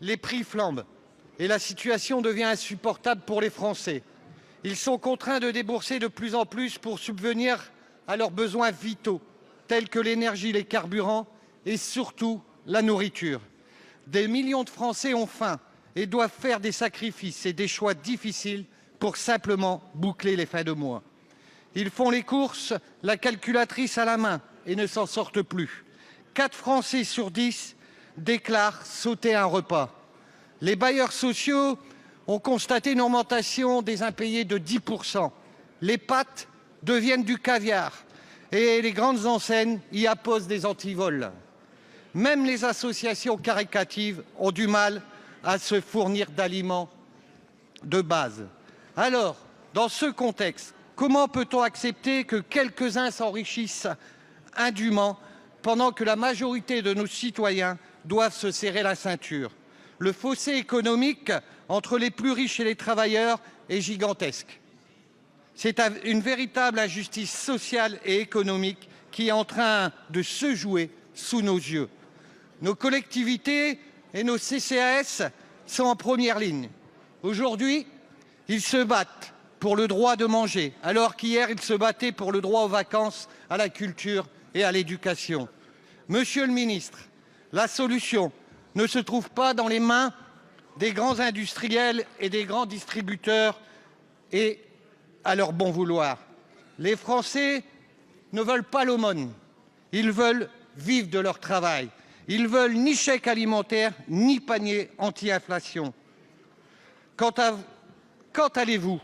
Les prix flambent et la situation devient insupportable pour les Français. Ils sont contraints de débourser de plus en plus pour subvenir à leurs besoins vitaux, tels que l'énergie, les carburants et surtout la nourriture. Des millions de Français ont faim et doivent faire des sacrifices et des choix difficiles pour simplement boucler les fins de mois. Ils font les courses, la calculatrice à la main, et ne s'en sortent plus. 4 Français sur 10 déclarent sauter un repas. Les bailleurs sociaux ont constaté une augmentation des impayés de 10%. Les pâtes deviennent du caviar et les grandes enseignes y apposent des antivols. Même les associations caritatives ont du mal à se fournir d'aliments de base. Alors, dans ce contexte, comment peut-on accepter que quelques-uns s'enrichissent indûment pendant que la majorité de nos citoyens doivent se serrer la ceinture? Le fossé économique entre les plus riches et les travailleurs est gigantesque. C'est une véritable injustice sociale et économique qui est en train de se jouer sous nos yeux. Nos collectivités et nos CCAS sont en première ligne. Aujourd'hui, ils se battent pour le droit de manger, alors qu'hier, ils se battaient pour le droit aux vacances, à la culture et à l'éducation. Monsieur le ministre, la solution ne se trouve pas dans les mains des grands industriels et des grands distributeurs et à leur bon vouloir. Les Français ne veulent pas l'aumône, ils veulent vivre de leur travail. Ils veulent ni chèque alimentaire, ni panier anti-inflation. Quand allez-vous,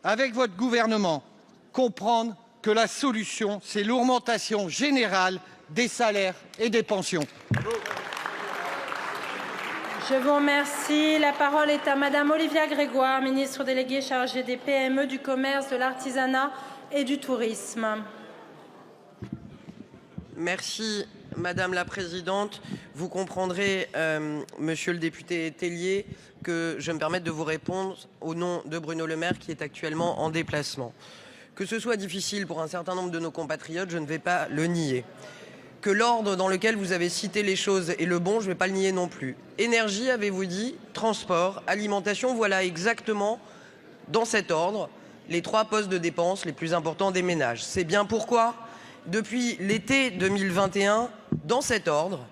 avec votre gouvernement, comprendre que la solution, c'est l'augmentation générale des salaires et des pensions? Je vous remercie. La parole est à Madame Olivia Grégoire, ministre déléguée chargée des PME, du commerce, de l'artisanat et du tourisme. Merci Madame la Présidente. Vous comprendrez, Monsieur le député Tellier, que je me permette de vous répondre au nom de Bruno Le Maire qui est actuellement en déplacement. Que ce soit difficile pour un certain nombre de nos compatriotes, je ne vais pas le nier. Que l'ordre dans lequel vous avez cité les choses est le bon, je ne vais pas le nier non plus. Énergie, avez-vous dit, transport, alimentation, voilà exactement dans cet ordre les 3 postes de dépenses les plus importants des ménages. C'est bien pourquoi, depuis l'été 2021, dans cet ordre,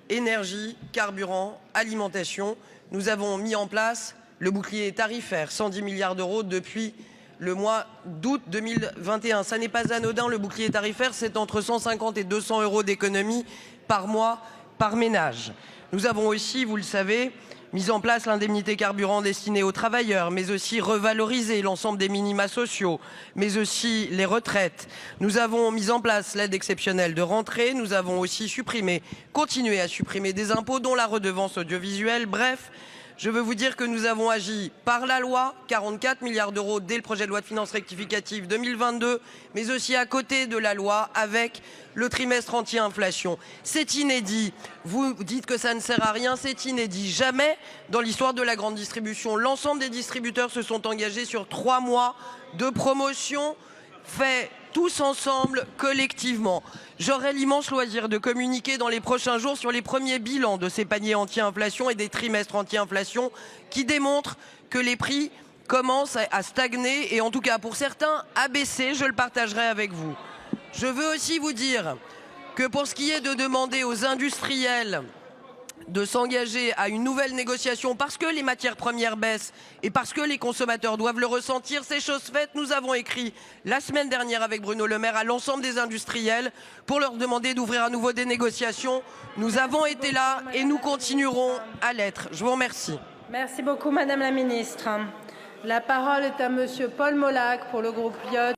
énergie, carburant, alimentation, nous avons mis en place le bouclier tarifaire, 110 milliards d'euros depuis le mois d'août 2021. Ça n'est pas anodin, le bouclier tarifaire, c'est entre 150 et 200 euros d'économie par mois, par ménage. Nous avons aussi, vous le savez, mis en place l'indemnité carburant destinée aux travailleurs, mais aussi revalorisé l'ensemble des minima sociaux, mais aussi les retraites. Nous avons mis en place l'aide exceptionnelle de rentrée. Nous avons aussi continué à supprimer des impôts, dont la redevance audiovisuelle. Bref, je veux vous dire que nous avons agi par la loi, 44 milliards d'euros dès le projet de loi de finances rectificative 2022, mais aussi à côté de la loi avec le trimestre anti-inflation. C'est inédit. Vous dites que ça ne sert à rien, c'est inédit. Jamais dans l'histoire de la grande distribution, l'ensemble des distributeurs se sont engagés sur 3 mois de promotion fait tous ensemble, collectivement. J'aurai l'immense loisir de communiquer dans les prochains jours sur les premiers bilans de ces paniers anti-inflation et des trimestres anti-inflation qui démontrent que les prix commencent à stagner et en tout cas pour certains à baisser. Je le partagerai avec vous. Je veux aussi vous dire que pour ce qui est de demander aux industriels de s'engager à une nouvelle négociation parce que les matières premières baissent et parce que les consommateurs doivent le ressentir, c'est chose faite. Nous avons écrit la semaine dernière avec Bruno Le Maire à l'ensemble des industriels pour leur demander d'ouvrir à nouveau des négociations. Nous avons été là et nous continuerons à l'être. Je vous remercie. Merci beaucoup Madame la Ministre. La parole est à Monsieur Paul Molac pour le groupe LIOT.